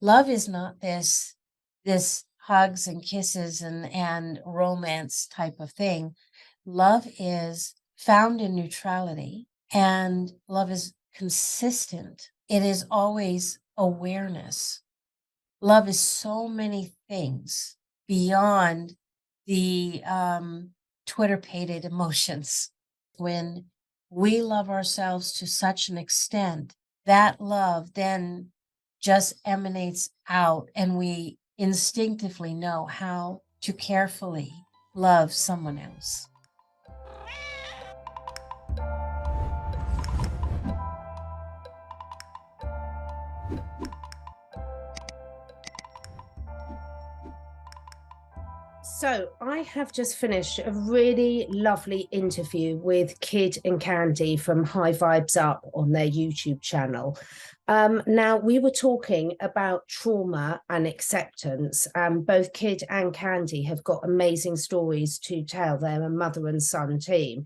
Love is not this hugs and kisses and romance type of thing. Love is found in neutrality, and love is consistent. It is always awareness. Love is so many things beyond the Twitter pated emotions. When we love ourselves to such an extent, that love then just emanates out, and we instinctively know how to carefully love someone else. So, I have just finished a really lovely interview with Kid and Candy from High Vibes Up on their YouTube channel. Now, we were talking about trauma and acceptance. Both Kid and Candy have got amazing stories to tell. They're a mother and son team.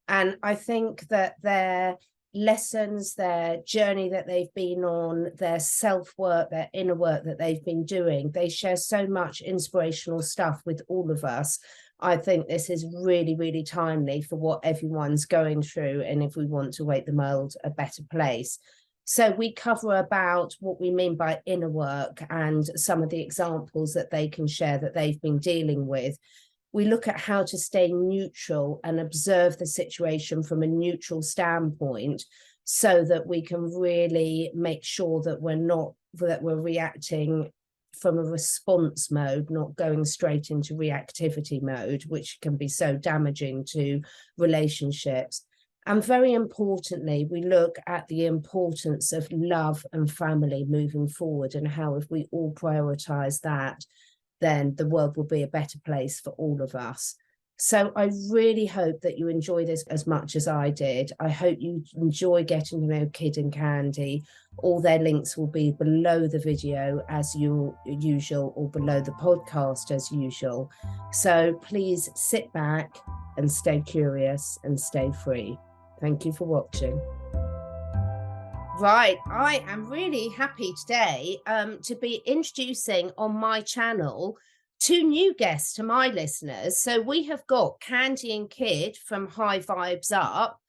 And I think that their lessons, their journey that they've been on, their self work, their inner work that they've been doing, they share so much inspirational stuff with all of us. I think this is really, really timely for what everyone's going through, and if we want to make the world a better place. So, we cover about what we mean by inner work and some of the examples that they can share that they've been dealing with. We look at how to stay neutral and observe the situation from a neutral standpoint so that we can really make sure that we're reacting from a response mode, not going straight into reactivity mode, which can be so damaging to relationships. And very importantly, we look at the importance of love and family moving forward, and how if we all prioritize that, then the world will be a better place for all of us. So I really hope that you enjoy this as much as I did. I hope you enjoy getting to know Kid and Candy. All their links will be below the video as usual, or below the podcast as usual. So please sit back and stay curious and stay free. Thank you for watching. Right, I am really happy today to be introducing on my channel two new guests to my listeners. So we have got Candy and Kid from High Vibes Up.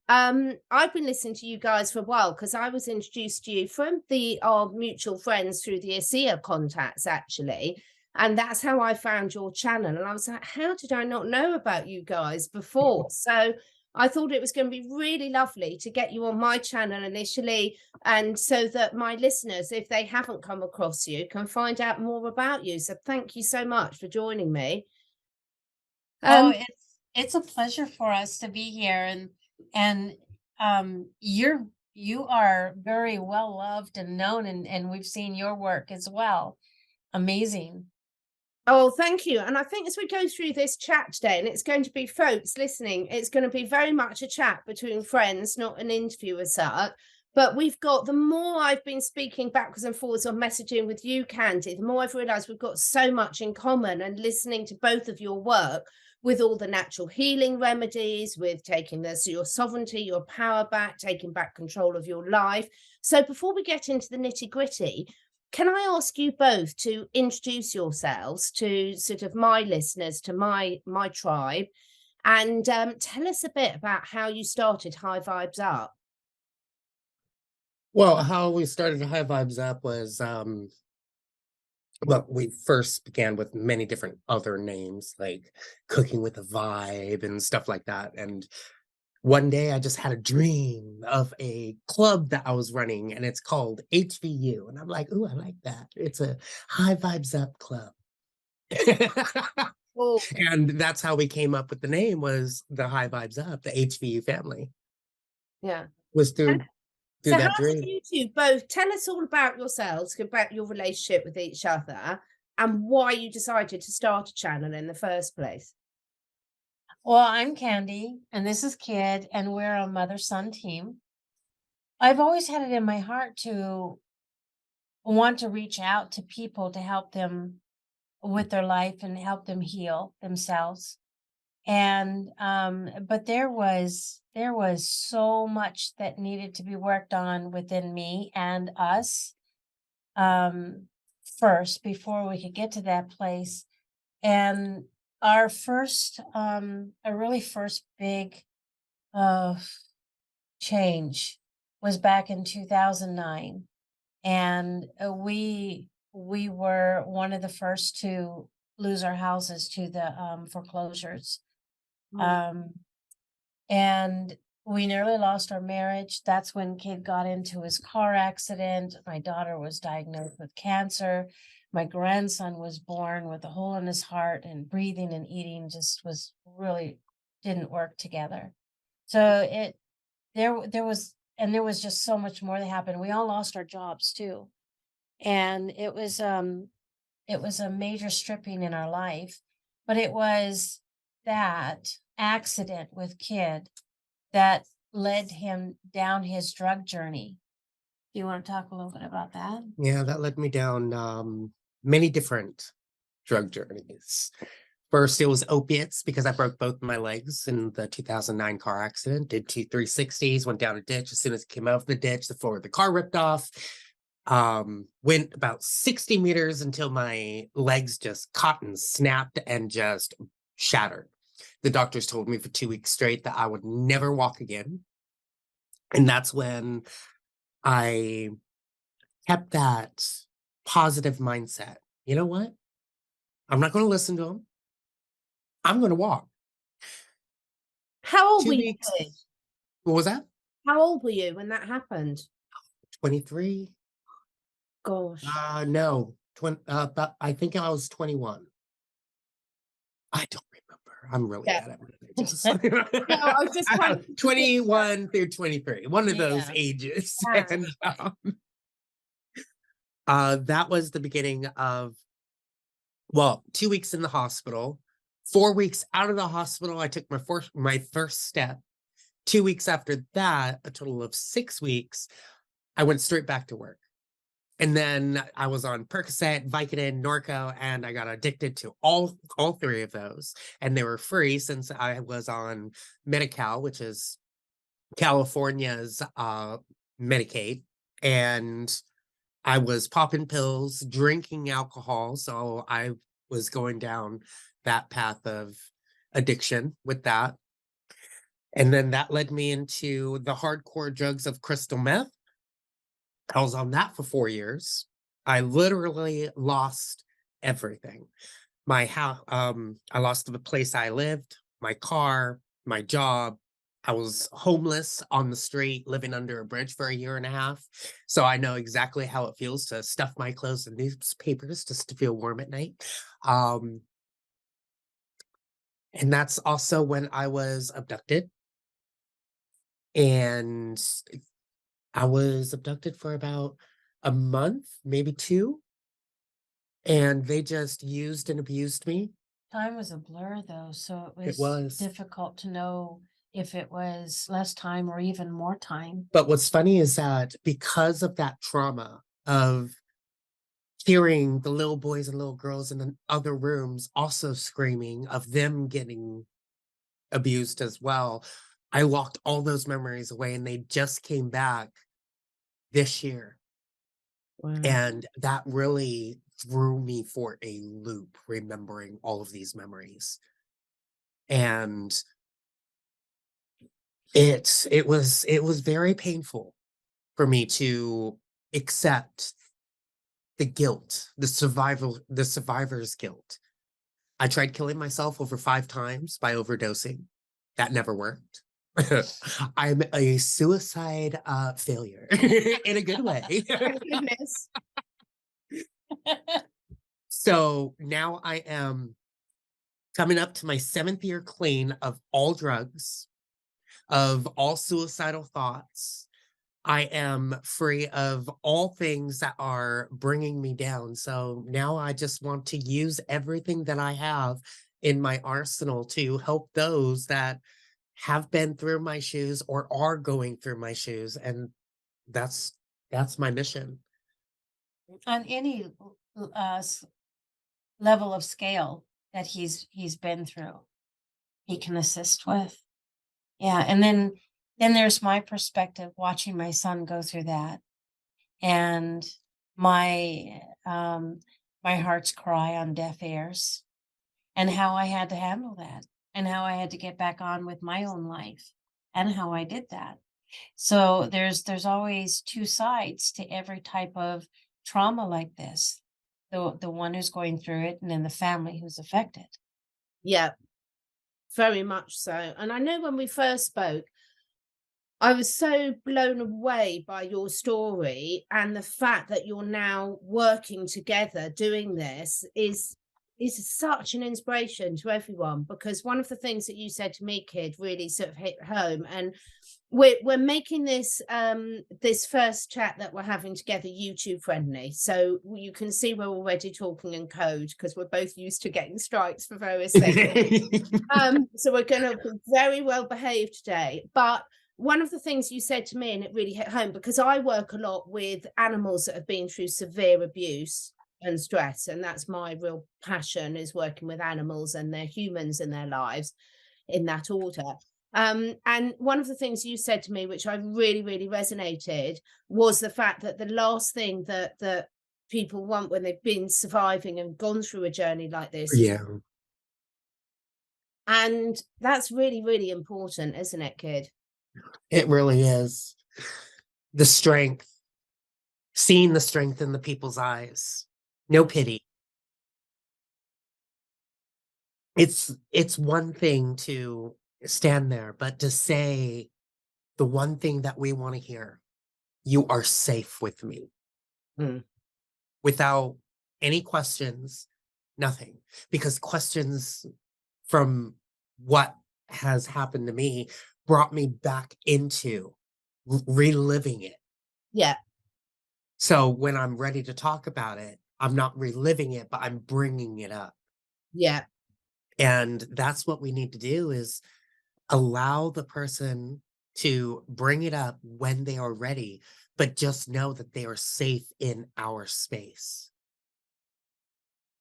I've been listening to you guys for a while because I was introduced to you from the our mutual friends through the ASEA contacts, actually. And that's how I found your channel. And I was like, how did I not know about you guys before? So I thought it was going to be really lovely to get you on my channel initially, and so that my listeners, if they haven't come across you, can find out more about you. So thank you so much for joining me. Oh, Um, it's a pleasure for us to be here, and you are very well loved and known, and we've seen your work as well. Amazing. Oh, thank you. And I think as we go through this chat today, and it's going to be folks listening, it's going to be very much a chat between friends, not an interview as such. But we've got, the more I've been speaking backwards and forwards on messaging with you, Candy, the more I've realized we've got so much in common, and listening to both of your work with all the natural healing remedies, with taking this, your sovereignty, your power back, taking back control of your life. So before we get into the nitty gritty, can I ask you both to introduce yourselves to sort of my listeners, to my tribe, and tell us a bit about how you started High Vibes Up? Well, how we started High Vibes Up was, well, we first began with many different other names, like Cooking with a Vibe and stuff like that. And one day I just had a dream of a club that I was running, and it's called HVU. And I'm like, ooh, I like that. It's a High Vibes Up club. Oh, And that's how we came up with the name, was the High Vibes Up, the HVU family, yeah. was And through so, how that did dream. you two both tell us all about yourselves, about your relationship with each other, and why you decided to start a channel in the first place? Well, I'm Candy, and this is Kid, and we're a mother-son team. I've always had it in my heart to want to reach out to people to help them with their life and help them heal themselves. And but there was so much that needed to be worked on within me and us. first before we could get to that place. And our first, a really first big uh, change was back in 2009. And we were one of the first to lose our houses to the foreclosures. Um, and we nearly lost our marriage. That's when kid got into his car accident. My daughter was diagnosed with cancer. My grandson was born with a hole in his heart, and breathing and eating just was really didn't work together. So there was just so much more that happened. We all lost our jobs too. And it was a major stripping in our life, but it was that accident with kid that led him down his drug journey. Do you want to talk a little bit about that? Yeah, that led me down many different drug journeys. First, it was opiates because I broke both my legs in the 2009 car accident. Did 2 360s, went down a ditch. As soon as it came out of the ditch, the floor of the car ripped off. Went about 60 meters until my legs just caught and snapped and just shattered. The doctors told me for 2 weeks straight that I would never walk again. And that's when I kept that positive mindset. You know what? I'm not going to listen to them. I'm going to walk. How old were Two you? weeks. What was that? How old were you when that happened? 23? Gosh. No. But I think I was 21. I don't remember. I'm really Yeah. bad at ages. No, I was just trying to 21 through 23, one of those Yeah. ages. Yeah. And that was the beginning of, well, 2 weeks in the hospital. 4 weeks out of the hospital, I took my first step. 2 weeks after that, a total of 6 weeks, I went straight back to work. And then I was on Percocet, Vicodin, Norco, and I got addicted to all three of those. And they were free since I was on Medi-Cal, which is California's Medicaid. And I was popping pills, drinking alcohol. So I was going down that path of addiction with that. And then that led me into the hardcore drugs of crystal meth. I was on that for 4 years. I literally lost everything. My house, I lost the place I lived, my car, my job. I was homeless on the street, living under a bridge for a year and a half. So I know exactly how it feels to stuff my clothes in newspapers just to feel warm at night. Um, and that's also when I was abducted. And I was abducted for about a month, maybe two, and they just used and abused me. Time was a blur though, so it It was was. difficult to know if it was less time or even more time. But what's funny is that because of that trauma of hearing the little boys and little girls in the other rooms also screaming of them getting abused as well, I locked all those memories away and they just came back this year. Wow. And that really threw me for a loop, remembering all of these memories. And it was very painful for me to accept the guilt, the survivor's guilt. I tried killing myself over 5 times by overdosing. That never worked. I'm a suicide failure in a good way. Thank goodness. So now I am coming up to my 7th year clean of all drugs, of all suicidal thoughts. I am free of all things that are bringing me down. So now I just want to use everything that I have in my arsenal to help those that have been through my shoes or are going through my shoes. And that's my mission. On any level of scale that he's been through, he can assist with. Yeah, and then there's my perspective watching my son go through that. And my my heart's cry on deaf ears, and how I had to handle that, and how I had to get back on with my own life, and how I did that. So there's always two sides to every type of trauma like this. The one who's going through it, and then the family who's affected. Yeah, very much so. And I know when we first spoke, I was so blown away by your story, and the fact that you're now working together doing this is such an inspiration to everyone, because one of the things that you said to me, kid, really sort of hit home. And we're making this first chat that we're having together YouTube friendly, so you can see we're already talking in code because we're both used to getting strikes for various things. So we're going to be very well behaved today. But one of the things you said to me, and it really hit home, because I work a lot with animals that have been through severe abuse and stress, and that's my real passion, is working with animals and their humans in their lives in that order. And one of the things you said to me, which I really, really resonated, was the fact that the last thing that people want when they've been surviving and gone through a journey like this is, Yeah, and that's really, really important, isn't it, kid? it really is. The strength, seeing the strength in the people's eyes. No pity. It's one thing to stand there, but to say the one thing that we want to hear, you are safe with me, Mm. without any questions, nothing. Because questions from what has happened to me brought me back into reliving it. Yeah, So when I'm ready to talk about it, I'm not reliving it, but I'm bringing it up. yeah. And that's what we need to do, is allow the person to bring it up when they are ready, but just know that they are safe in our space.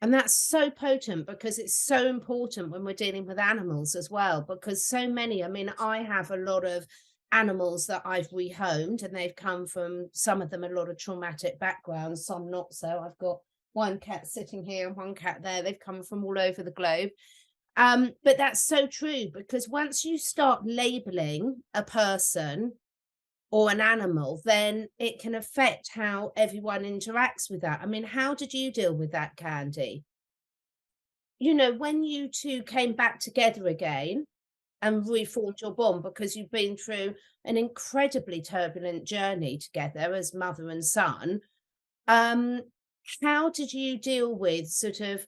And that's so potent, because it's so important when we're dealing with animals as well. Because so many, I mean, I have a lot of animals that I've rehomed, and they've come from, some of them, a lot of traumatic backgrounds, some not so. I've got one cat sitting here and one cat there. They've come from all over the globe. But that's so true, because once you start labeling a person or an animal, then it can affect how everyone interacts with that. I mean, how did you deal with that, Candy? You know, when you two came back together again and reformed your bond, because you've been through an incredibly turbulent journey together as mother and son, um, how did you deal with sort of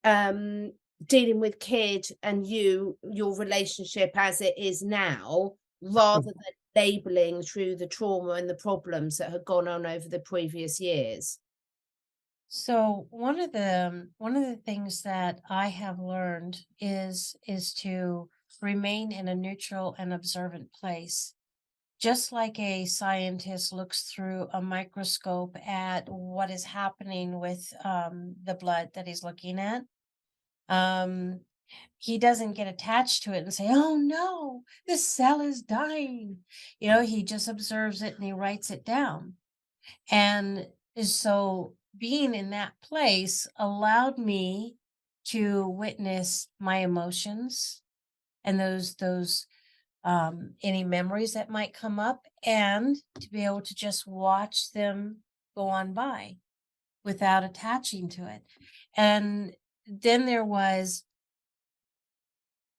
um, dealing with kid and your relationship as it is now, rather than labeling through the trauma and the problems that had gone on over the previous years? So one of the things that I have learned is to remain in a neutral and observant place. Just like a scientist looks through a microscope at what is happening with the blood that he's looking at, um, he doesn't get attached to it and say, "Oh no, this cell is dying." He just observes it and he writes it down. And so being in that place allowed me to witness my emotions and those any memories that might come up, and to be able to just watch them go on by without attaching to it. And then there was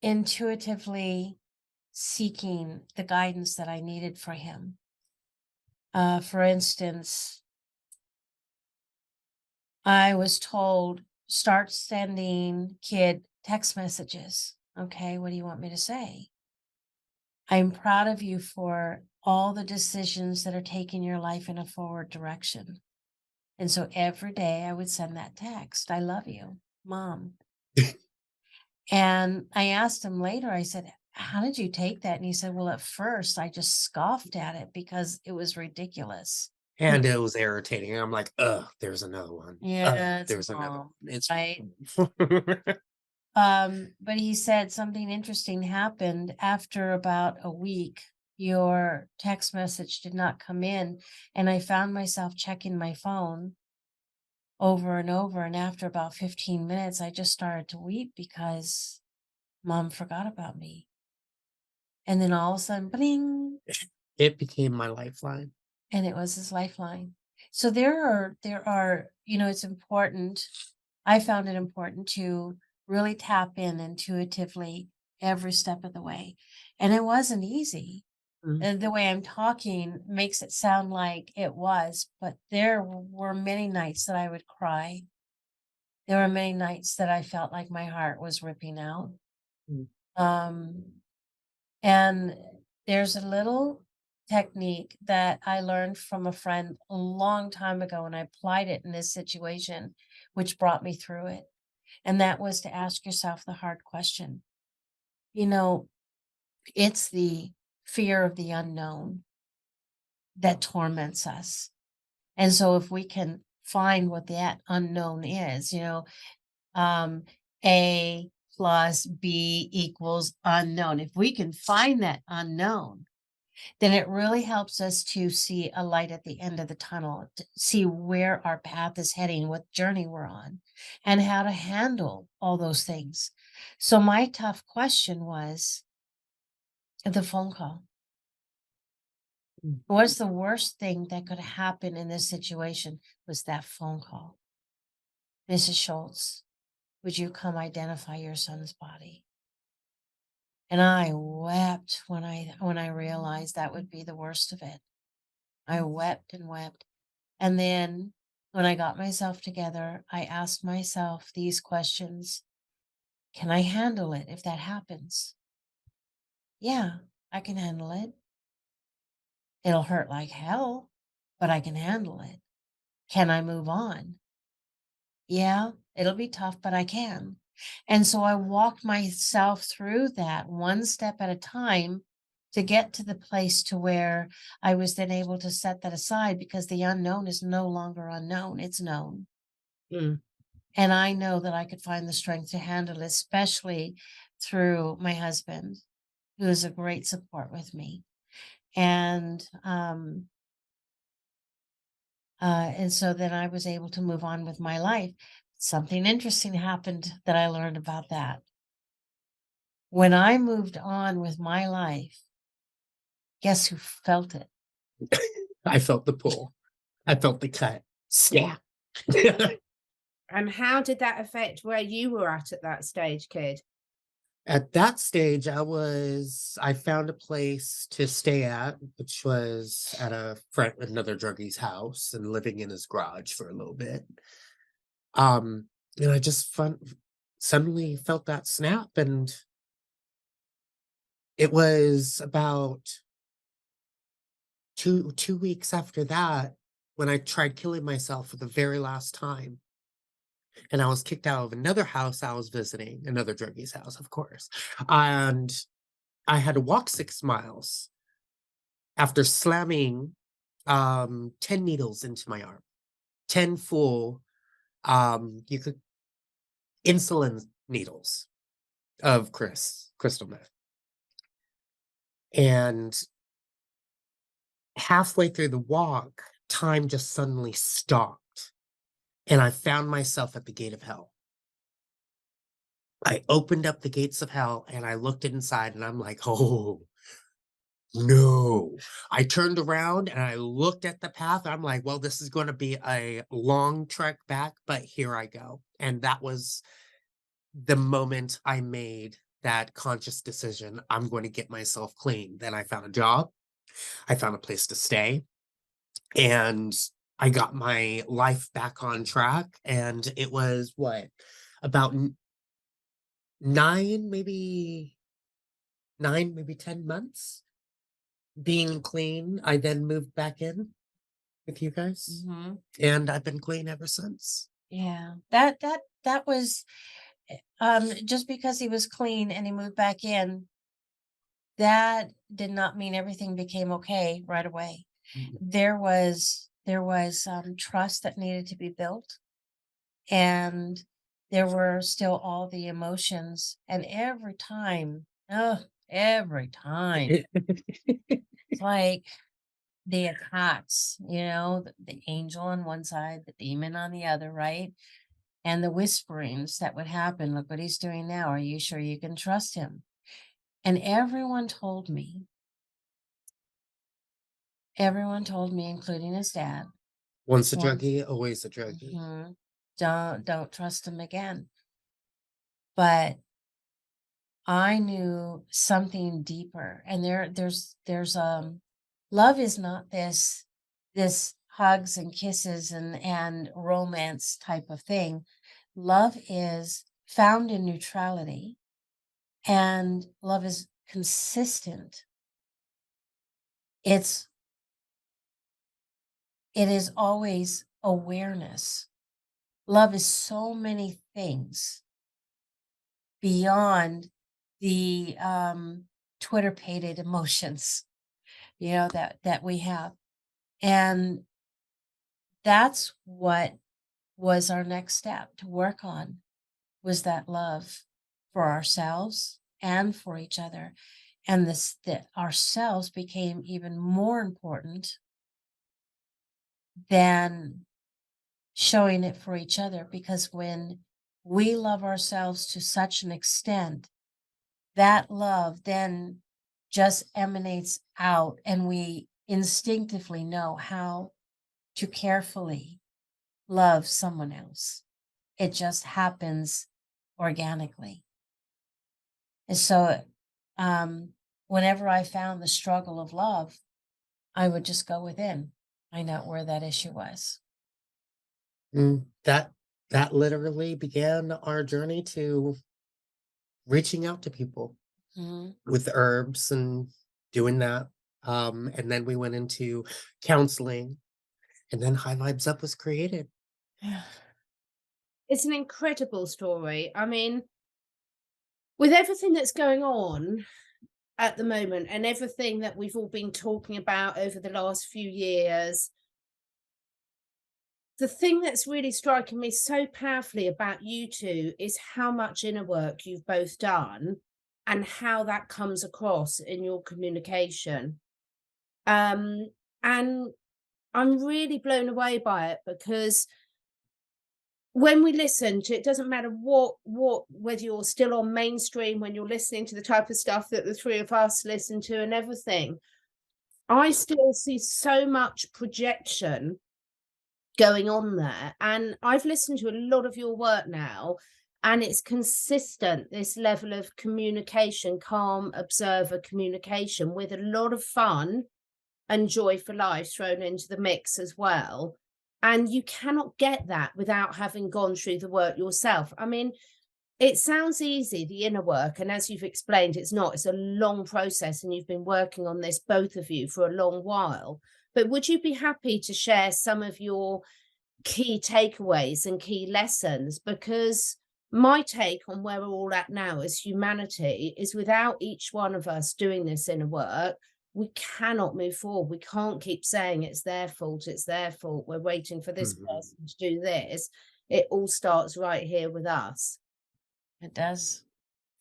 intuitively seeking the guidance that I needed for him. For instance, I was told, start sending kid text messages. Okay, what do you want me to say? I'm proud of you for all the decisions that are taking your life in a forward direction. And so every day I would send that text. I love you, Mom. And I asked him later, I said, how did you take that? And he said, well, at first I just scoffed at it because it was ridiculous. And it was irritating. And I'm like, there's another one. Yeah, it's There's another Mom, one. It's right? But he said something interesting happened after about a week. your text message did not come in. And I found myself checking my phone over and over. And after about 15 minutes, I just started to weep because mom forgot about me. And then all of a sudden, bling, It became my lifeline. and it was his lifeline. So there are, it's important. I found it important to really tap in intuitively every step of the way. And it wasn't easy. Mm. The way I'm talking makes it sound like it was, but there were many nights that I would cry. There were many nights that I felt like my heart was ripping out. Mm. Um, and there's a little technique that I learned from a friend a long time ago, and I applied it in this situation, which brought me through it. And that was to ask yourself the hard question. You know, it's the fear of the unknown that torments us. And so if we can find what that unknown is, um, A plus B equals unknown. If we can find that unknown, then it really helps us to see a light at the end of the tunnel, to see where our path is heading, what journey we're on, and how to handle all those things. So my tough question was the phone call. Mm. What's the worst thing that could happen in this situation was that phone call. Mrs. Schultz, would you come identify your son's body? And I wept when I realized that would be the worst of it. I wept and wept. And then when I got myself together, I asked myself these questions. Can I handle it if that happens? Yeah, I can handle it. It'll hurt like hell, but I can handle it. Can I move on? Yeah, it'll be tough, but I can. And so I walked myself through that one step at a time to get to the place to where I was then able to set that aside because the unknown is no longer unknown, it's known. Mm. And I know that I could find the strength to handle it, especially through my husband, who is a great support with me. And and so then I was able to move on with my life. Something interesting happened that I learned about that. When I moved on with my life, guess who felt it? I felt the pull. I felt the cut. Snap. And how did that affect where you were at that stage, kid? At that stage, I found a place to stay at, which was at another druggie's house and living in his garage for a little bit. And I just suddenly felt that snap, and it was about two weeks after that when I tried killing myself for the very last time. And I was kicked out of another house I was visiting, another druggie's house, of course. And I had to walk 6 miles after slamming 10 needles into my arm. 10 full you could insulin needles of crystal meth. And halfway through the walk, time just suddenly stopped. And I found myself at the gate of hell. I opened up the gates of hell and I looked inside and I'm like, oh, no. I turned around and I looked at the path. I'm like, well, this is going to be a long trek back, but here I go. And that was the moment I made that conscious decision. I'm going to get myself clean. Then I found a job. I found a place to stay. And I got my life back on track. And it was what? About nine, maybe 10 months being clean. I then moved back in with you guys, Mhm. and I've been clean ever since. Yeah, that was just because he was clean and he moved back in, that did not mean everything became okay right away. Mm. There was trust that needed to be built, and there were still all the emotions. And every time, oh, every time It's like the attacks, the angel on one side, the demon on the other, right? And the whisperings that would happen. Look what he's doing now. Are you sure you can trust him? And everyone told me, including his dad, Once a once, druggie, always a druggie. don't trust him again. But I knew something deeper. And there's love is not this hugs and kisses and romance type of thing. Love is found in neutrality, and love is consistent. It is always awareness. Love is so many things beyond the Twitter pated emotions, that we have. And that's what was our next step to work on, was that love for ourselves and for each other. And that ourselves became even more important than showing it for each other, because when we love ourselves to such an extent, that love then just emanates out, and we instinctively know how to carefully love someone else. It just happens organically. And so, whenever I found the struggle of love, I would just go within, find out where that issue was. That literally began our journey to reaching out to people with herbs and doing that. And then we went into counseling, and then High Vibes Up was created. It's an incredible story. I mean, with everything that's going on at the moment and everything that we've all been talking about over the last few years, the thing that's really striking me so powerfully about you two is how much inner work you've both done and how that comes across in your communication. And I'm really blown away by it, because when we listen to it, doesn't matter whether you're still on mainstream, when you're listening to the type of stuff that the three of us listen to and everything, I still see so much projection going on there. And I've listened to a lot of your work now, and it's consistent, this level of communication, calm observer communication, with a lot of fun and joy for life thrown into the mix as well. And you cannot get that without having gone through the work yourself. I mean, it sounds easy, the inner work, and as you've explained, it's not. It's a long process, and you've been working on this, both of you, for a long while. But would you be happy to share some of your key takeaways and key lessons? Because my take on where we're all at now as humanity is, without each one of us doing this inner work, we cannot move forward. We can't keep saying it's their fault, we're waiting for this person to do this. It all starts right here with us. It does.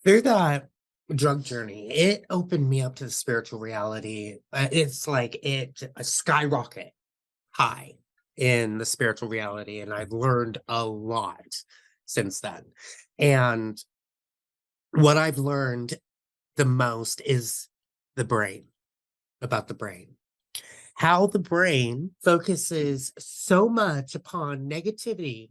Through that drug journey, it opened me up to the spiritual reality. It's like a skyrocket high in the spiritual reality, and I've learned a lot since then. And what I've learned the most is about the brain. How the brain focuses so much upon negativity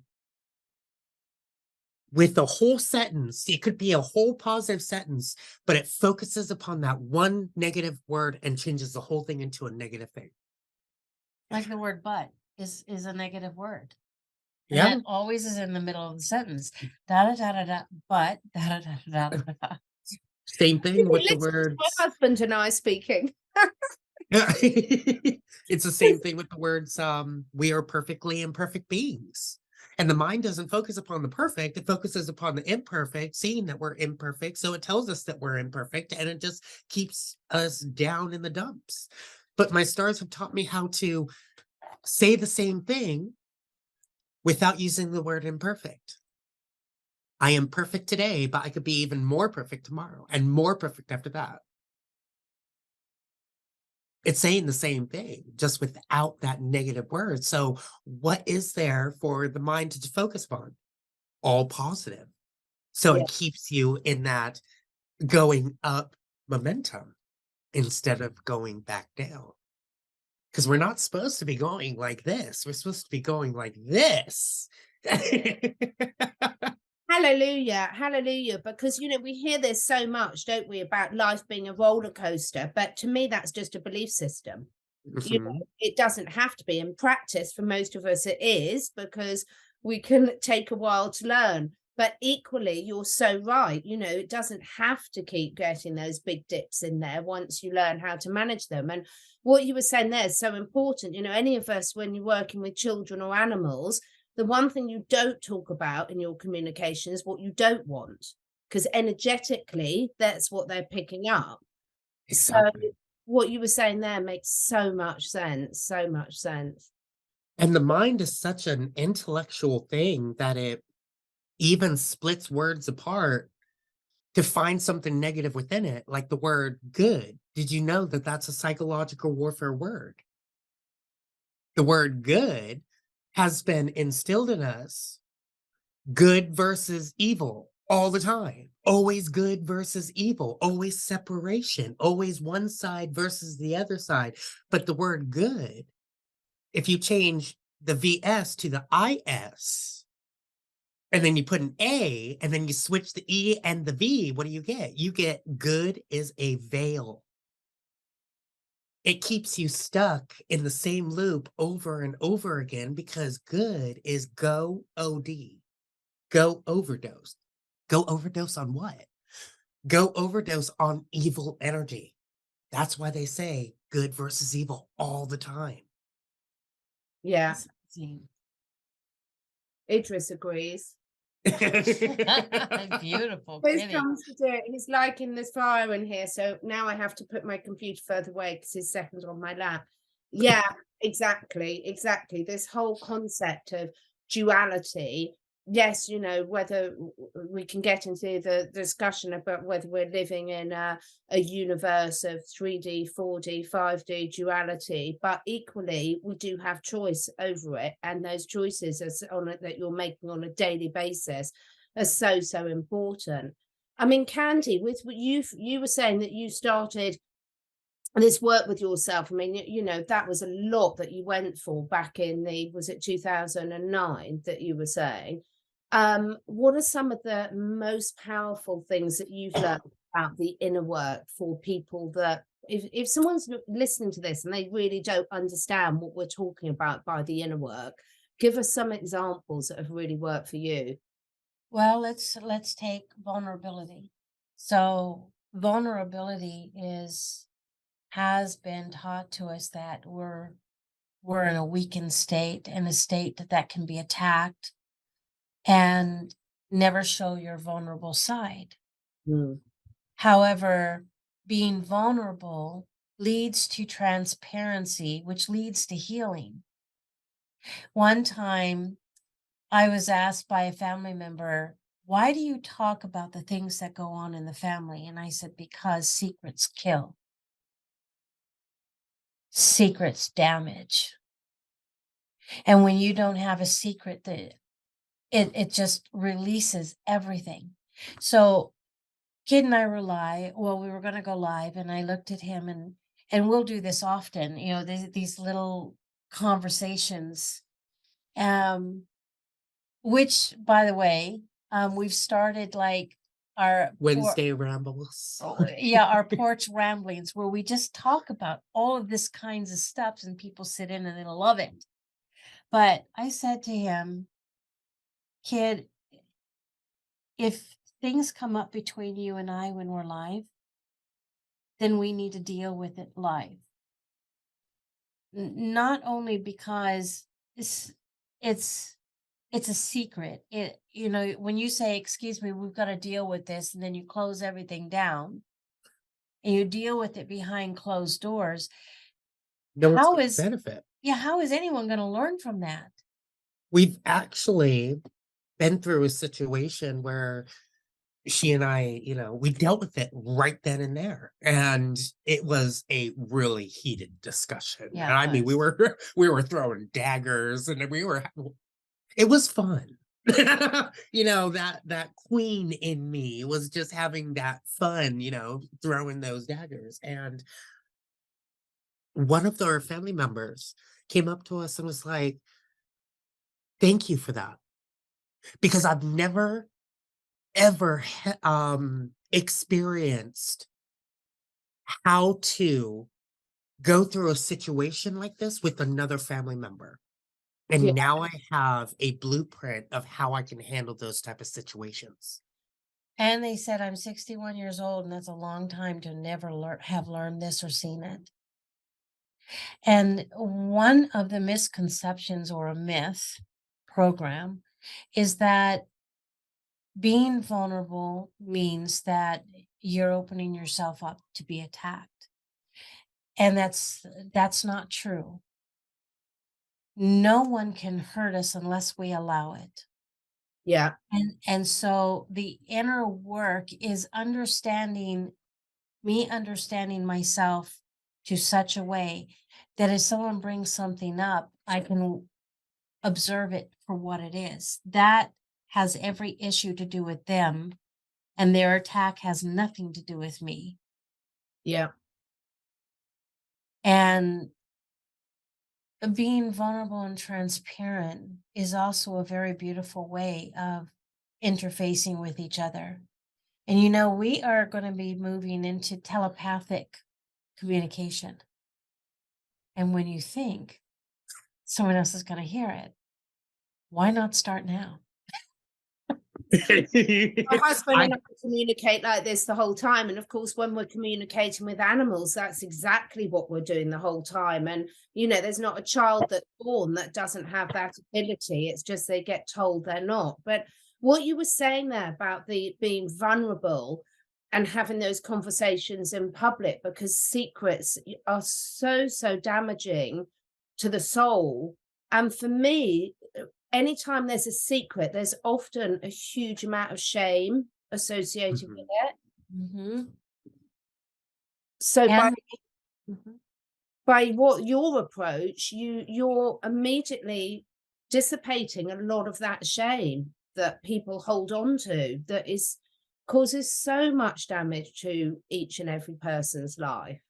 with a whole sentence. It could be a whole positive sentence, but it focuses upon that one negative word and changes the whole thing into a negative thing. Like the word "but" is a negative word. And Yeah. that always is in the middle of the sentence. Da da da da da, but da da da da da. Same thing with the Listen to words. my husband and I speaking. It's the same thing with the words, we are perfectly imperfect beings. And the mind doesn't focus upon the perfect, it focuses upon the imperfect, seeing that we're imperfect. So it tells us that we're imperfect, and it just keeps us down in the dumps. But my stars have taught me how to say the same thing without using the word imperfect. I am perfect today, but I could be even more perfect tomorrow, and more perfect after that. It's saying the same thing, just without that negative word. So what is there for the mind to focus on? All positive. So Yeah. it keeps you in that going up momentum instead of going back down. Because we're not supposed to be going like this. We're supposed to be going like this. Hallelujah, hallelujah. Because, we hear this so much, don't we, about life being a roller coaster. But to me, that's just a belief system. Mhm. It doesn't have to be. In practice, for most of us, it is, because we can take a while to learn. But equally, you're so right. It doesn't have to keep getting those big dips in there once you learn how to manage them. And what you were saying there is so important. Any of us, when you're working with children or animals, the one thing you don't talk about in your communication is what you don't want, because energetically, that's what they're picking up. So Exactly. what you were saying there makes so much sense, so much sense. And the mind is such an intellectual thing that it even splits words apart to find something negative within it, like the word good. Did you know that that's a psychological warfare word? The word good has been instilled in us, good versus evil all the time. Always good versus evil, always separation, always one side versus the other side. But the word good, if you change the VS to the IS, and then you put an A, and then you switch the E and the V, what do you get? You get good is a veil. It keeps you stuck in the same loop over and over again because good is go OD, go overdose. Go overdose on what? Go overdose on evil energy. That's why they say good versus evil all the time. Yeah, That's amazing. Idris agrees. Beautiful, Chris pretty. comes to do it. He's liking this fire in here, so now I have to put my computer further away because his second's on my lap. Yeah, exactly, exactly. This whole concept of duality. Yes, whether we can get into the discussion about whether we're living in a universe of 3D, 4D, 5D duality, but equally we do have choice over it, and those choices that you're making on a daily basis are so, so important. I mean, Candy, with what you were saying that you started this work with yourself. I mean, that was a lot that you went for back in was it 2009 that you were saying? What are some of the most powerful things that you've learned about the inner work for people that if someone's listening to this and they really don't understand what we're talking about by the inner work, give us some examples that have really worked for you. Well, let's take vulnerability. So vulnerability has been taught to us that we're in a weakened state, in a state that can be attacked, and never show your vulnerable side. Mm. However, being vulnerable leads to transparency, which leads to healing. One time I was asked by a family member, "Why do you talk about the things that go on in the family?" And I said, "Because secrets kill, secrets damage. And when you don't have a secret, it just releases everything." So Kid and I we were going to go live, and I looked at him, and we'll do this often, these little conversations, um, which, by the way, we've started like our Wednesday rambles. yeah, our porch ramblings, where we just talk about all of this kinds of stuff, and people sit in and they love it. But I said to him, "Kid, if things come up between you and I when we're live, then we need to deal with it live. Not only because it's it's a secret. When you say, 'Excuse me, we've got to deal with this,' and then you close everything down and you deal with it behind closed doors, No one's how going to is benefit. yeah, how is anyone going to learn from that?" We've actually been through a situation where she and I, we dealt with it right then and there. And it was a really heated discussion. Yeah, And it I mean, we was. were we were throwing daggers and it was fun. That queen in me was just having that fun, throwing those daggers. And one of our family members came up to us and was like, "Thank you for that." Because I've never ever experienced how to go through a situation like this with another family member. Yeah. And now I have a blueprint of how I can handle those type of situations. And they said I'm 61 years old, and that's a long time to never have learned this or seen it. And one of the misconceptions or a myth program is that being vulnerable means that you're opening yourself up to be attacked. And that's not true. No one can hurt us unless we allow it. Yeah. And so the inner work is understanding myself to such a way that if someone brings something up, I can observe it for what it is. That has every issue to do with them, and their attack has nothing to do with me. Yeah. And being vulnerable and transparent is also a very beautiful way of interfacing with each other. And we are going to be moving into telepathic communication. And when you think someone else is going to hear it, why not start now? My husband I and I communicate like this the whole time. And of course, when we're communicating with animals, that's exactly what we're doing the whole time. And, there's not a child that's born that doesn't have that ability. It's just they get told they're not. But what you were saying there about the being vulnerable and having those conversations in public, because secrets are so, so damaging to the soul. And for me, anytime there's a secret, there's often a huge amount of shame associated with Mhm. it. Mm-hmm. So And Mhm. by what your approach, you're immediately dissipating a lot of that shame that people hold on to that is causes so much damage to each and every person's life.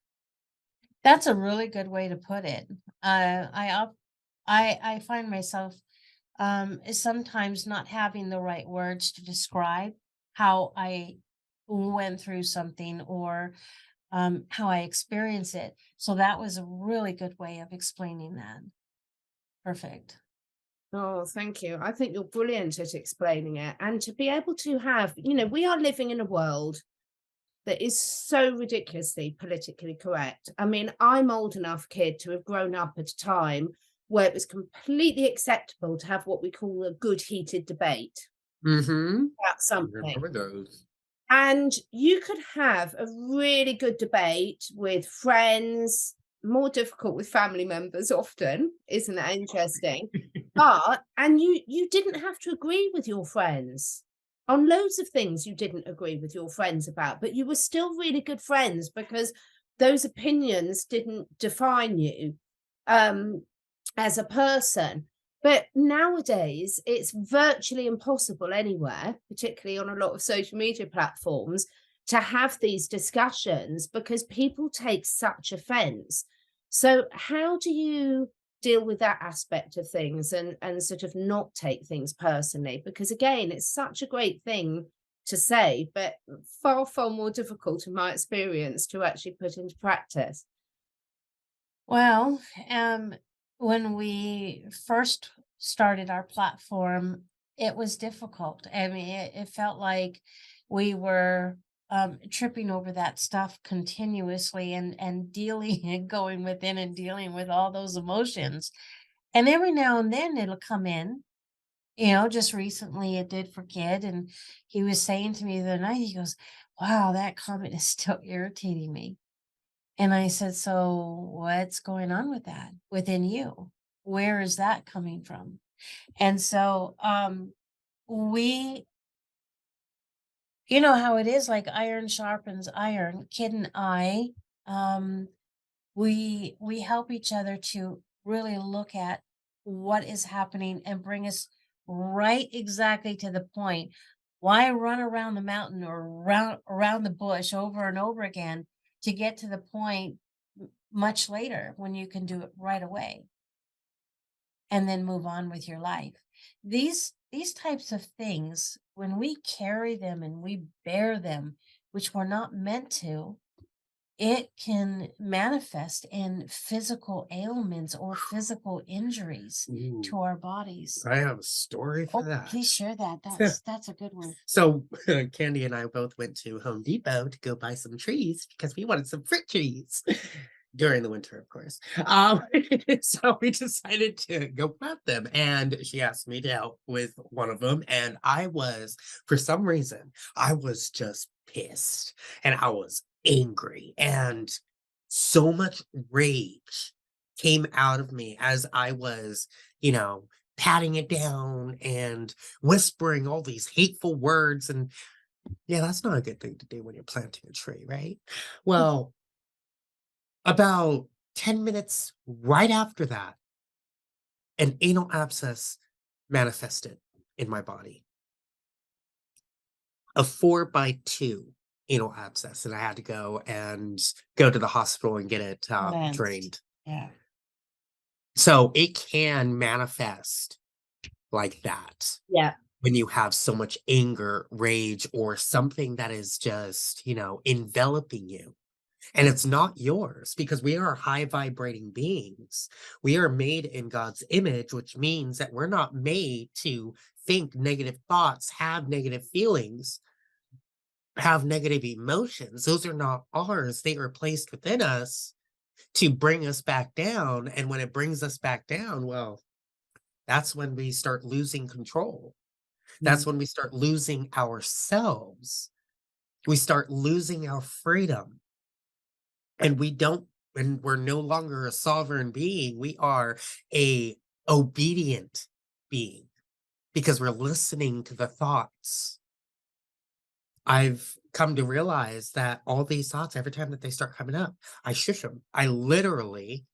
That's a really good way to put it. I find myself sometimes not having the right words to describe how I went through something or how I experience it. So that was a really good way of explaining that. Perfect. Oh, thank you. I think you're brilliant at explaining it. And to be able to have, we are living in a world that is so ridiculously politically correct. I mean, I'm old enough, kid, to have grown up at a time where it was completely acceptable to have what we call a good heated debate Mhm. about I something. remember those. And you could have a really good debate with friends, more difficult with family members often, isn't that interesting? And you didn't have to agree with your friends on loads of things you didn't agree with your friends about, but you were still really good friends because those opinions didn't define you um, as a person. But nowadays, it's virtually impossible anywhere, particularly on a lot of social media platforms, to have these discussions because people take such offense. So, how do you deal with that aspect of things and sort of not take things personally? Because again, it's such a great thing to say, but far, far more difficult in my experience to actually put into practice. Well, when we first started our platform, it was difficult. I mean, it felt like we were tripping over that stuff continuously and dealing and going within and dealing with all those emotions. And every now and then it'll come in. Just recently it did for Kid, and he was saying to me the other night, he goes, "Wow, that comment is still irritating me." And I said, "So what's going on with that within you? Where is that coming from?" And so we You know how it is, like iron sharpens iron. Kid and I, um, we help each other to really look at what is happening and bring us right exactly to the point. Why run around the mountain or around the bush over and over again to get to the point much later when you can do it right away and then move on with your life. These types of things, when we carry them and we bear them, which we're not meant to, it can manifest in physical ailments or physical injuries Ooh, to our bodies. I have a story for Oh, that. please share that. That's a good one. So Candy and I both went to Home Depot to go buy some trees because we wanted some fruit trees during the winter, of course. So we decided to go plant them, and she asked me to help with one of them. And for some reason, I was just pissed, and I was angry, and so much rage came out of me as I was, patting it down and whispering all these hateful words. And yeah, that's not a good thing to do when you're planting a tree, right? Well, about 10 minutes right after that, an anal abscess manifested in my body, a 4 by 2 anal abscess. And I had to go to the hospital and get it Cleansed. drained. Yeah. So it can manifest like that Yeah. when you have so much anger, rage, or something that is just, enveloping you. And it's not yours because we are high vibrating beings. We are made in God's image, which means that we're not made to think negative thoughts, have negative feelings, have negative emotions. Those are not ours. They are placed within us to bring us back down. And when it brings us back down, well, that's when we start losing control. That's Mm. when we start losing ourselves. We start losing our freedom. And we're no longer a sovereign being. We are a obedient being because we're listening to the thoughts. I've come to realize that all these thoughts, every time that they start coming up, I shush them. I literally,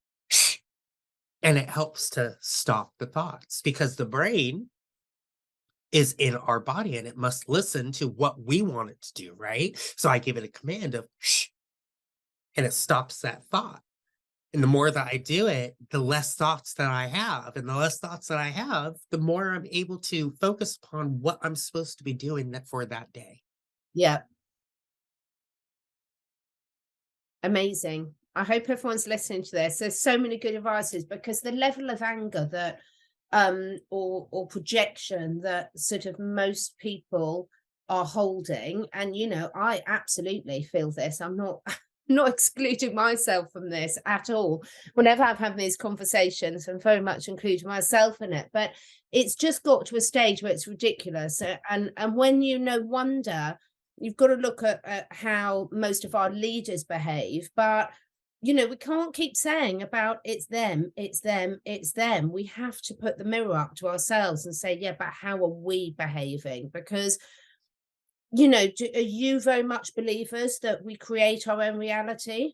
and it helps to stop the thoughts because the brain is in our body and it must listen to what we want it to do, right? So I give it a command of shh, and it stops that thought. And the more that I do it, the less thoughts that I have. And the less thoughts that I have, the more I'm able to focus upon what I'm supposed to be doing for that day. Yeah. Amazing. I hope everyone's listening to this. There's so many good advices because the level of anger that or projection that sort of most people are holding, and I absolutely feel this. I'm not not excluding myself from this at all. Whenever I've had these conversations, I'm very much including myself in it. But it's just got to a stage where it's ridiculous. And when no wonder you've got to look at how most of our leaders behave. But we can't keep saying about it's them, it's them, it's them. We have to put the mirror up to ourselves and say, yeah, but how are we behaving? Because are you very much believers that we create our own reality?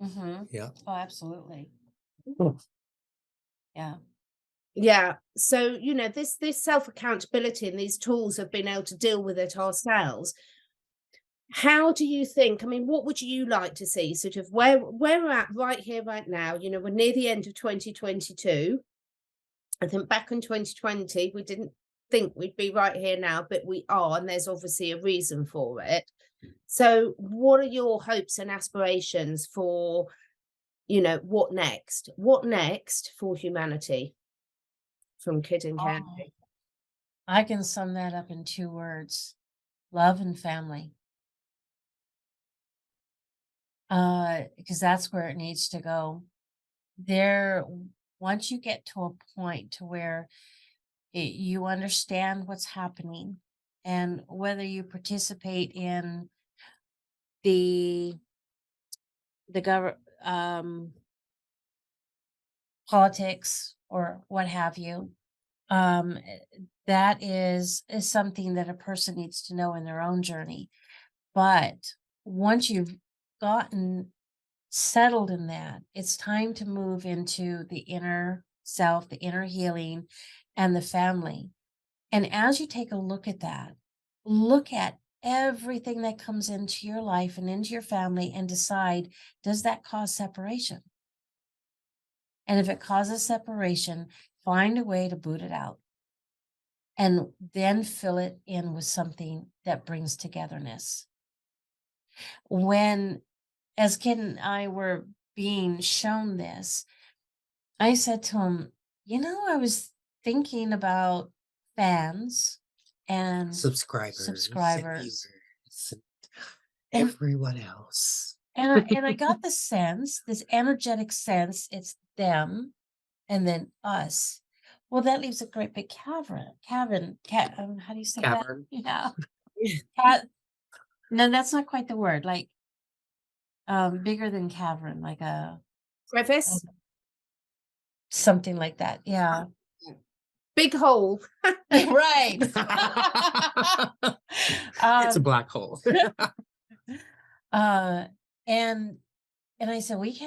Mm-hmm. Yeah. Oh, absolutely. Oh, Yeah. Yeah. So this self accountability and these tools of being able to deal with it ourselves. How do you think? I mean, what would you like to see? Sort of where we're at right here, right now. We're near the end of 2022. I think back in 2020, we didn't think we'd be right here now, but we are, and there's obviously a reason for it. So, what are your hopes and aspirations for, what next? What next for humanity from Kid and Oh, Candy? I can sum that up in 2 words: love and family. Because that's where it needs to go. There, once you get to a point to where you understand what's happening, and whether you participate in the government politics or what have you, that is something that a person needs to know in their own journey. But once you've gotten settled in that, it's time to move into the inner self, the inner healing, and the family. And as you take a look at that, look at everything that comes into your life and into your family and decide, does that cause separation? And if it causes separation, find a way to boot it out and then fill it in with something that brings togetherness. When, as Kid and I were being shown this, I said to him, I was thinking about fans and Subscribers and subscribers. viewers and And everyone else. I got the sense, this energetic sense, it's them and then us. Well, that leaves a great big cavern. How do you say that? Cavern. Yeah. No, that's not quite the word. Like, bigger than cavern, like a Crevice, something like that. Yeah. big hole. Right. It's a Um, black hole. uh, and I said, we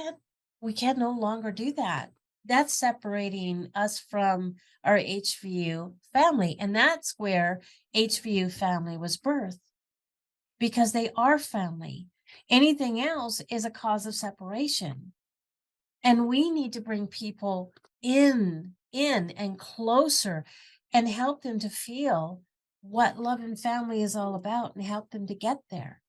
can no longer do that. That's separating us from our HVU family. And that's where HVU family was birthed because they are family. Anything else is a cause of separation. And we need to bring people in and closer and help them to feel what love and family is all about and help them to get there,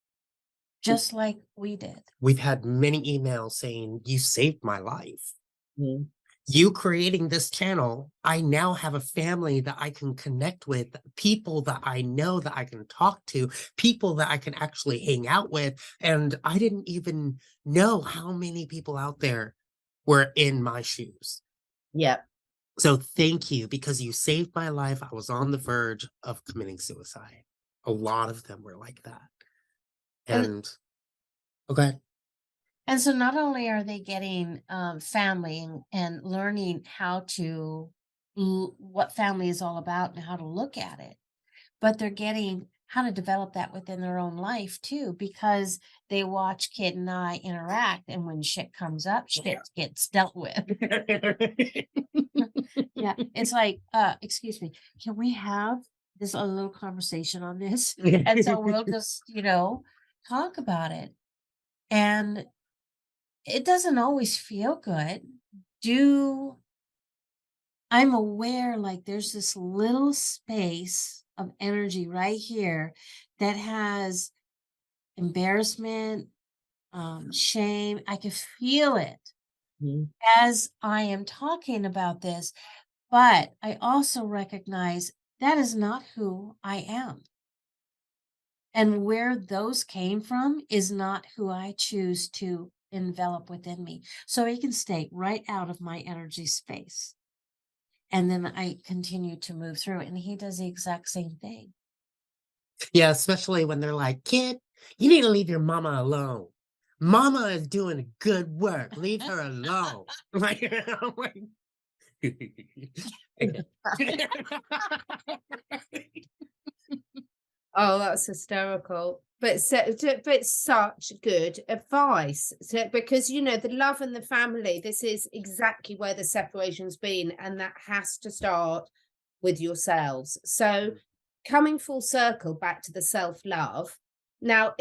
just like we did. We've had many emails saying, you saved my life. Mm. You creating this channel, I now have a family that I can connect with, people that I know that I can talk to, people that I can actually hang out with. And I didn't even know how many people out there were in my shoes. Yep. So thank you, because you saved my life. I was on the verge of committing suicide. A lot of them were like that. And okay. And so not only are they getting family and learning how to what family is all about and how to look at it, but they're getting how to develop that within their own life too, because they watch Kid and I interact, and when shit comes up, shit gets dealt with. Yeah, it's like, excuse me, can we have this a little conversation on this? And so we'll just, talk about it. And it doesn't always feel good. Do I'm aware like there's this little space of energy right here that has embarrassment, shame. I can feel it Mm. as I am talking about this, but I also recognize that is not who I am. And where those came from is not who I choose to envelop within me. So it can stay right out of my energy space. And then I continue to move through it. And he does the exact same thing. Yeah, especially when they're like, kid, you need to leave your mama alone. Mama is doing good work. Leave her alone. Like, I'm like, Oh, that's hysterical. But but such good advice. So, because the love and the family, this is exactly where the separation's been, and that has to start with yourselves. So coming full circle back to the self-love. Now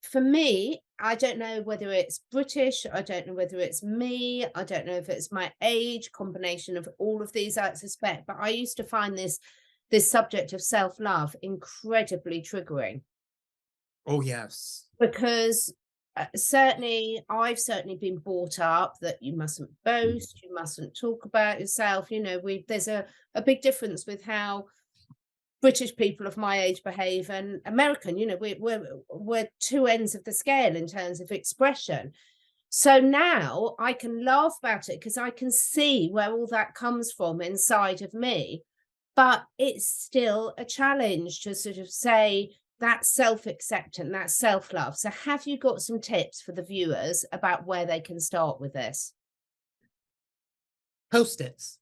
for me, I don't know whether it's British, I don't know whether it's me, I don't know if it's my age, combination of all of these, I suspect, but I used to find this subject of self-love incredibly triggering oh, yes. because I've certainly been brought up that you mustn't boast, you mustn't talk about yourself. There's a big difference with how British people of my age behave and American. We're two ends of the scale in terms of expression. So now I can laugh about it because I can see where all that comes from inside of me. But it's still a challenge to sort of say that self-acceptance, that self-love. So have you got some tips for the viewers about where they can start with this? Post-its.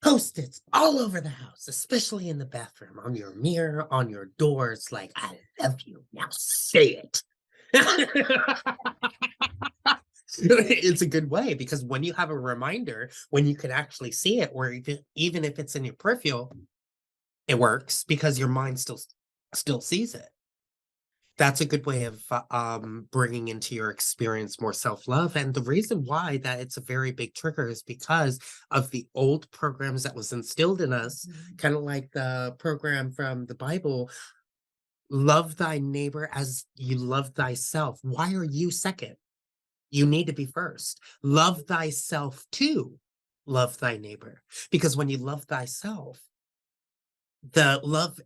Post-its all over the house, especially in the bathroom, on your mirror, on your doors, like, "I love you, now say it." It's a good way because when you have a reminder, when you can actually see it, or even if it's in your peripheral, it works because your mind still sees it. That's a good way of, bringing into your experience more self-love, and the reason why that it's a very big trigger is because of the old programs that was instilled in us, Mhm. kinda like the program from the Bible, "Love thy neighbor as you love thyself." Why are you second? You need to be first. Love thyself too. Love thy neighbor, because when you love thyself, the love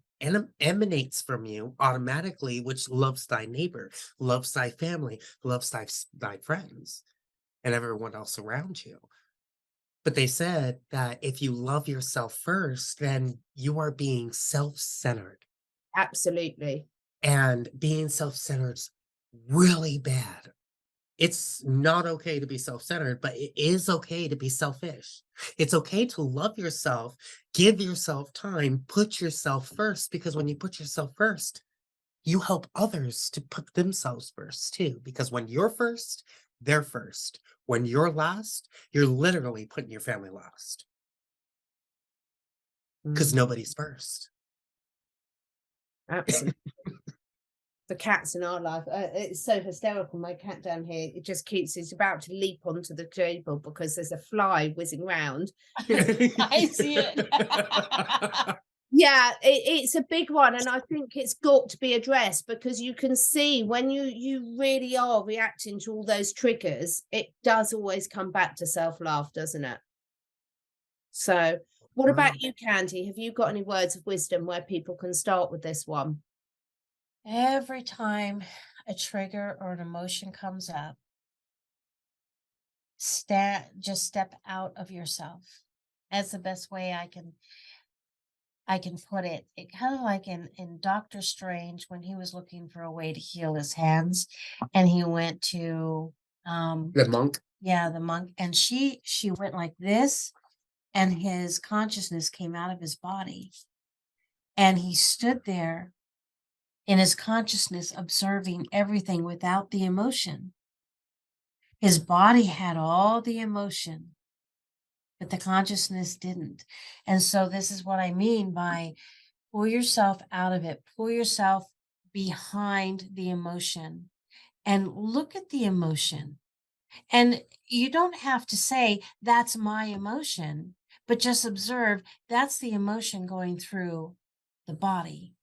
emanates from you automatically, which loves thy neighbor, loves thy family, loves thy friends, and everyone else around you. But they said that if you love yourself first, then you are being self-centered. Absolutely. And being self-centered's really bad. It's not okay to be self-centered, but it is okay to be selfish. It's okay to love yourself, give yourself time, put yourself first, because when you put yourself first, you help others to put themselves first too. Because when you're first, they're first. When you're last, you're literally putting your family last because Mm. nobody's first. Absolutely. The cats in our life, it's so hysterical. My cat down here, it just keeps, it's about to leap onto the table because there's a fly whizzing round. I see it. Yeah, it's a big one, and I think it's got to be addressed because you can see when you really are reacting to all those triggers, it does always come back to self-love, doesn't it? So, what about Wow. you, Candy? Have you got any words of wisdom where people can start with this one? Every time a trigger or an emotion comes up, just step out of yourself. That's the best way I can put it. It kind of like in Doctor Strange when he was looking for a way to heal his hands, and he went to The monk. yeah, the monk, and she went like this, and his consciousness came out of his body, and he stood there in his consciousness observing everything without the emotion. His body had all the emotion, but the consciousness didn't. And so this is what I mean by pull yourself out of it, pull yourself behind the emotion and look at the emotion. And you don't have to say, that's my emotion, but just observe that's the emotion going through the body.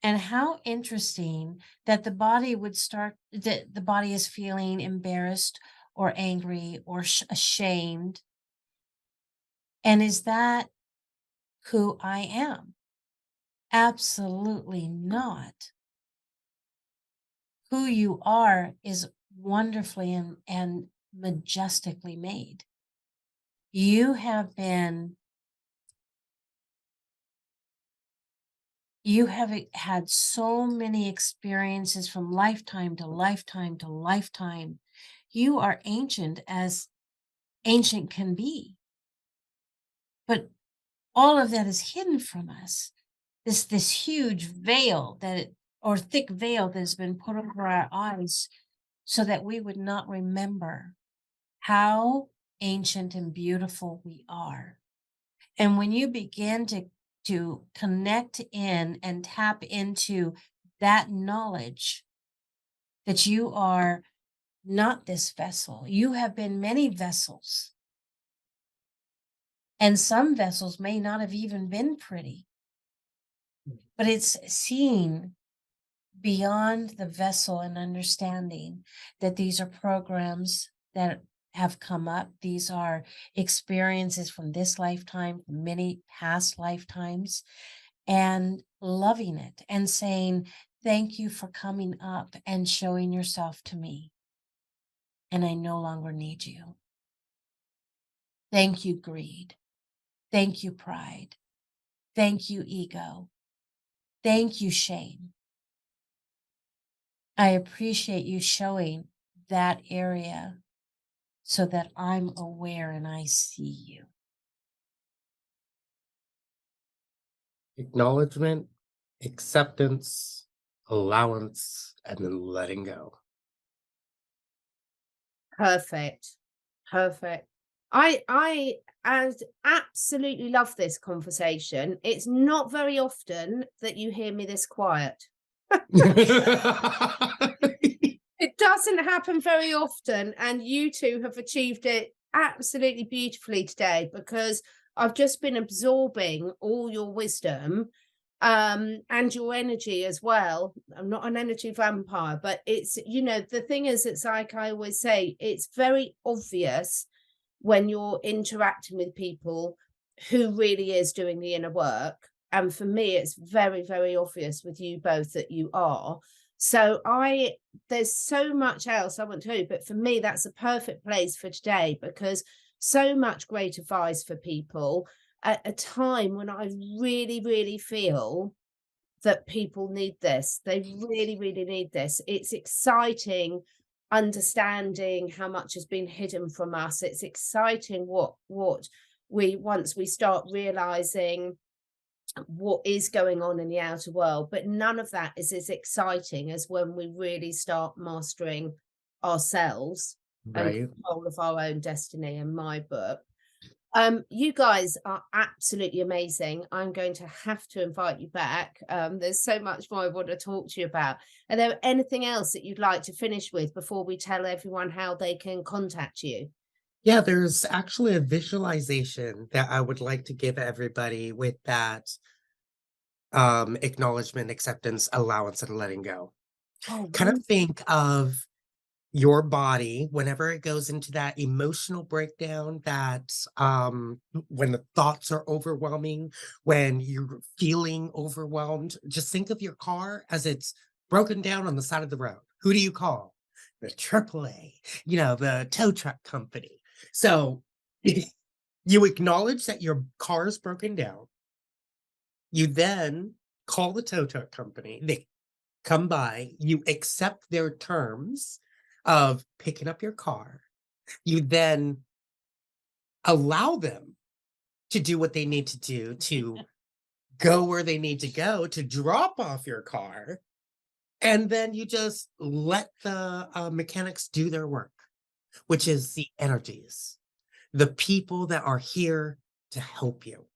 And how interesting that the body would start, that the body is feeling embarrassed or angry or ashamed. And is that who I am? Absolutely not. Who you are is wonderfully and majestically made. You have been, you have had so many experiences from lifetime to lifetime to lifetime. You are ancient as ancient can be, but all of that is hidden from us. This huge veil or thick veil that has been put over our eyes so that we would not remember how ancient and beautiful we are. And when you begin to connect in and tap into that knowledge that you are not this vessel, you have been many vessels. And some vessels may not have even been pretty, but it's seeing beyond the vessel and understanding that these are programs that have come up. These are experiences from this lifetime, from many past lifetimes, and loving it and saying, thank you for coming up and showing yourself to me. And I no longer need you. Thank you, greed. Thank you, pride. Thank you, ego. Thank you, shame. I appreciate you showing that area so that I'm aware and I see you. Acknowledgement, acceptance, allowance, and then letting go. Perfect. Perfect. I and absolutely love this conversation. It's not very often that you hear me this quiet. It doesn't happen very often, and you two have achieved it absolutely beautifully today because I've just been absorbing all your wisdom and your energy as well. I'm not an energy vampire, but it's, the thing is, it's like I always say, it's very obvious when you're interacting with people who really is doing the inner work. And for me, it's very, very obvious with you both that you are. So there's so much else I want to tell you, but for me, that's a perfect place for today because so much great advice for people at a time when I really, really feel that people need this. They really, really need this. It's exciting understanding how much has been hidden from us. It's exciting what we once we start realizing what is going on in the outer world, but none of that is as exciting as when we really start mastering ourselves and Right? control of our own destiny in my book. You guys are absolutely amazing. I'm going to have to invite you back. There's so much more I want to talk to you about. Are there anything else that you'd like to finish with before we tell everyone how they can contact you? Yeah, there's actually a visualization that I would like to give everybody with that acknowledgement, acceptance, allowance, and letting go. Oh, Kind of think of your body whenever it goes into that emotional breakdown, that when the thoughts are overwhelming, when you're feeling overwhelmed, just think of your car as it's broken down on the side of the road. Who do you call? The AAA, the tow truck company. So you acknowledge that your car is broken down. You then call the tow truck company. They come by, you accept their terms of picking up your car. You then allow them to do what they need to do to go where they need to go to drop off your car. And then you just let the mechanics do their work, which is the energies, the people that are here to help you.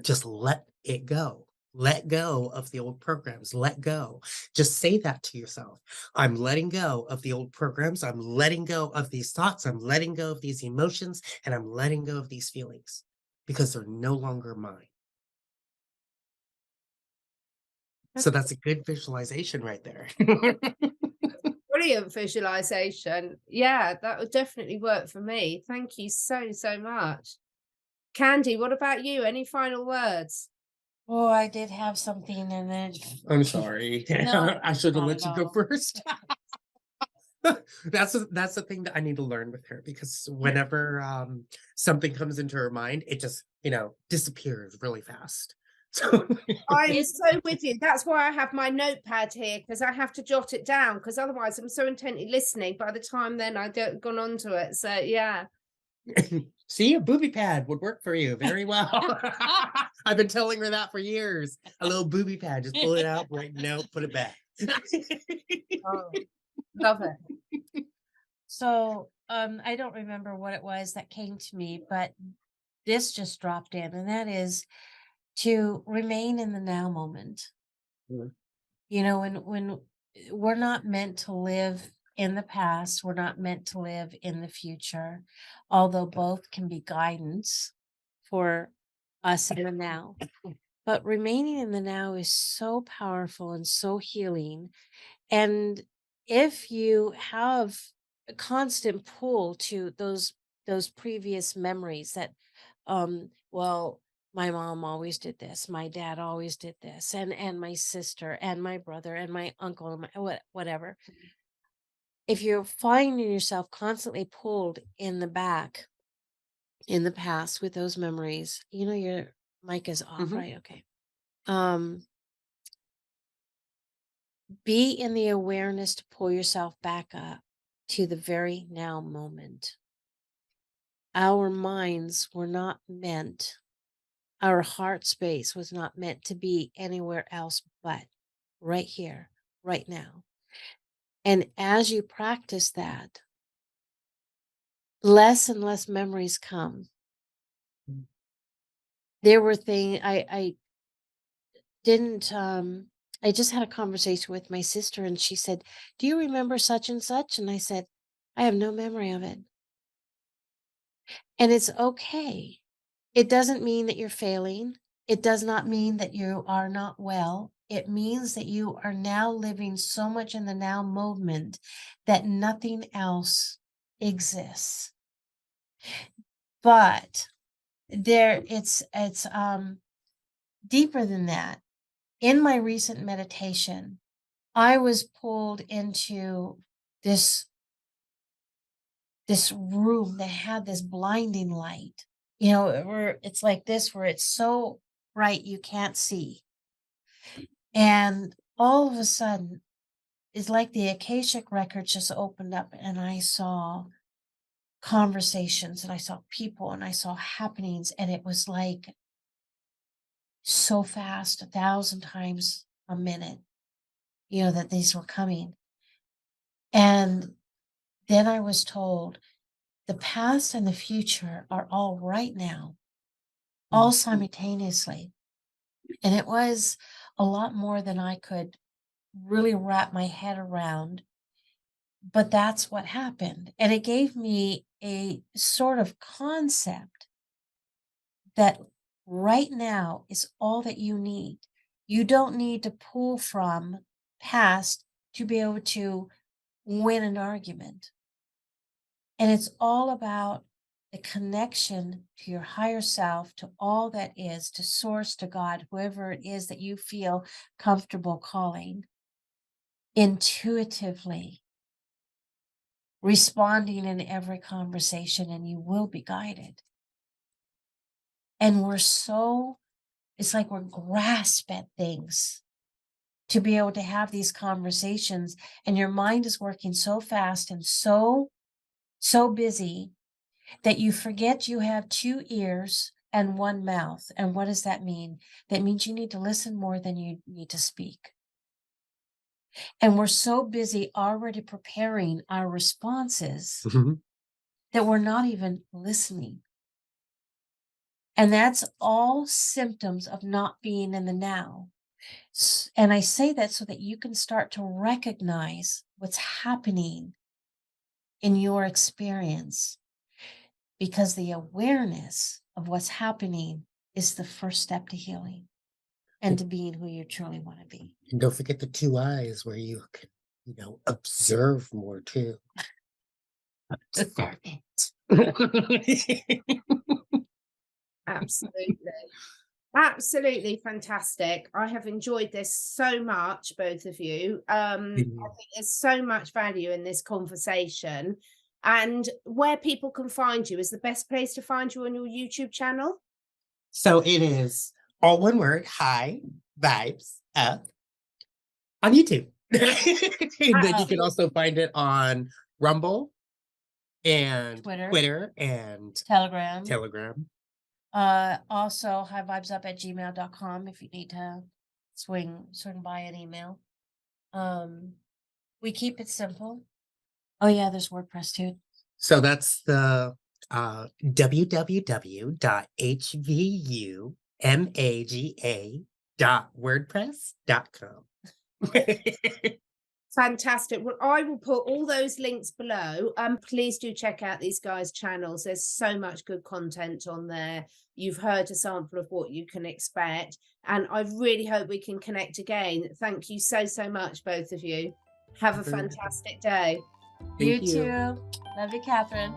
Just let it go. Let go of the old programs. Let go. Just say that to yourself. I'm letting go of the old programs. I'm letting go of these thoughts. I'm letting go of these emotions. And I'm letting go of these feelings because they're no longer mine. So that's a good visualization right there. Brilliant visualization. Yeah, that would definitely work for me. Thank you so, so much. Candy, what about you? Any final words? Oh, I did have something and then I'm sorry. no, I should have not let at you go all. first. That's the thing that I need to learn with her because whenever something comes into her mind, it just disappears really fast. So I'm It's so with you. That's why I have my notepad here because I have to jot it down because otherwise I'm so intently listening. By the time then I don't gone on to it. So yeah. see, a booby pad would work for you very well. I've been telling her that for years. A little booby pad, just pull it out, right? No, put it back. Oh, love it. so I don't remember what it was that came to me, but this just dropped in, and that is to remain in the now moment. Mhm. When we're not meant to live in the past, we're not meant to live in the future, although both can be guidance for us in the now. But remaining in the now is so powerful and so healing. And if you have a constant pull to those previous memories that well, my mom always did this, my dad always did this, and my sister and my brother and my uncle and whatever. If you're finding yourself constantly pulled in the back in the past with those memories, your mic is off, Mhm. right? Okay. Um be in the awareness to pull yourself back up to the very now moment. Our minds were not meant Our heart space was not meant to be anywhere else but right here, right now. And as you practice that, less and less memories come. There were things I didn't I just had a conversation with my sister and she said, "Do you remember such and such?" And I said, "I have no memory of it." And it's okay. It doesn't mean that you're failing. It does not mean that you are not well. It means that you are now living so much in the now moment that nothing else exists. But it's deeper than that. In my recent meditation, I was pulled into this room that had this blinding light. You know, where it's like this, where it's so bright you can't see. And all of a sudden, it's like the Akashic record just opened up and I saw conversations and I saw people and I saw happenings. And it was like so fast, 1,000 times a minute, you know, that these were coming. And then I was told the past and the future are all right now, all simultaneously. And it was a lot more than I could really wrap my head around. But that's what happened. And it gave me a sort of concept that right now is all that you need. You don't need to pull from past to be able to win an argument. And it's all about the connection to your higher self, to all that is, to source, to God, whoever it is that you feel comfortable calling, intuitively responding in every conversation, and you will be guided. And it's like we're grasp at things to be able to have these conversations, and your mind is working so fast and so busy that you forget you have 2 ears and 1 mouth. And what does that mean? That means you need to listen more than you need to speak. And we're so busy already preparing our responses that we're not even listening. And that's all symptoms of not being in the now. And I say that so that you can start to recognize what's happening in your experience, because the awareness of what's happening is the first step to healing and to being who you truly want to be. And don't forget the 2 eyes where you can, observe more too. Observe it. Absolutely. Absolutely fantastic. I have enjoyed this so much, both of you. I think there's so much value in this conversation. And where people can find you is the best place to find you on your YouTube channel? So it is all one word, High Vibes Up on YouTube. And then you can also find it on Rumble and Twitter and Telegram. Also highvibesup@gmail.com if you need to swing by an email. We keep it simple. Oh yeah, there's WordPress too. So that's the www.hvumaga.wordpress.com. Fantastic. Well, I will put all those links below. Please do check out these guys' channels. There's so much good content on there. You've heard a sample of what you can expect. And I really hope we can connect again. Thank you so much, both of you. Have a fantastic day. You too. Love you, Catherine.